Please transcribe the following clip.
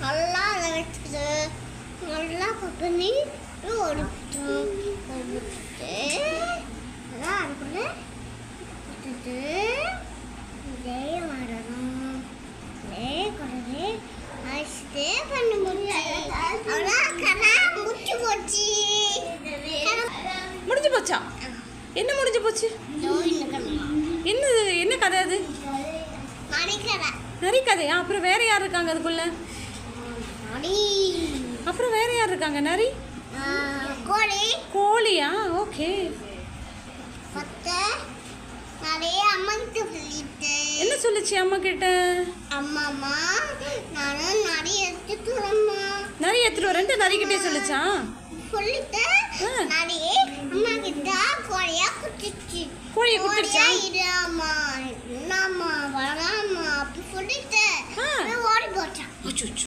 நல்லா அதை வச்சுட்டு நல்லா பண்ணி ஒடுக்கிட்டோம். ஒடுக்கிட்டு அதான் அதுக்குள்ள விட்டுட்டு இதே வரணும். இதே குறையே அழைச்சிட்டு பண்ண முடியும். அவ்வளோதான் கதை முடிச்சு போச்சு. முடிஞ்சு போச்சா? என்ன முடிஞ்சு போச்சு? என்னது? என்ன கதை அது? நரி கதையா? அப்புறம் வேற யார் இருக்காங்க அதுக்குள்ள? அப்புறம் வேற யார் இருக்காங்க? நரி, கோழி. கோழியா? ஓகே. நிறைய அம்மா கிட்ட சொல்லிட்டு என்ன சொல்லுச்சு அம்மா கிட்ட? அம்மாமா நானும் நிறைய எடுத்துட்டு வரேம்மா. நரி எடுத்துட்டு வரேன்ட்டு நரி கிட்டே சொல்லுச்சா? சொல்லிட்டு நிறைய அம்மா கிட்ட கோழியா குடிச்சிச்சு. கோழியை குடிச்சிச்சா? இடாமா என்னம்மா வராமா அப்படி சொல்லிட்டு ஓடி போச்சான்.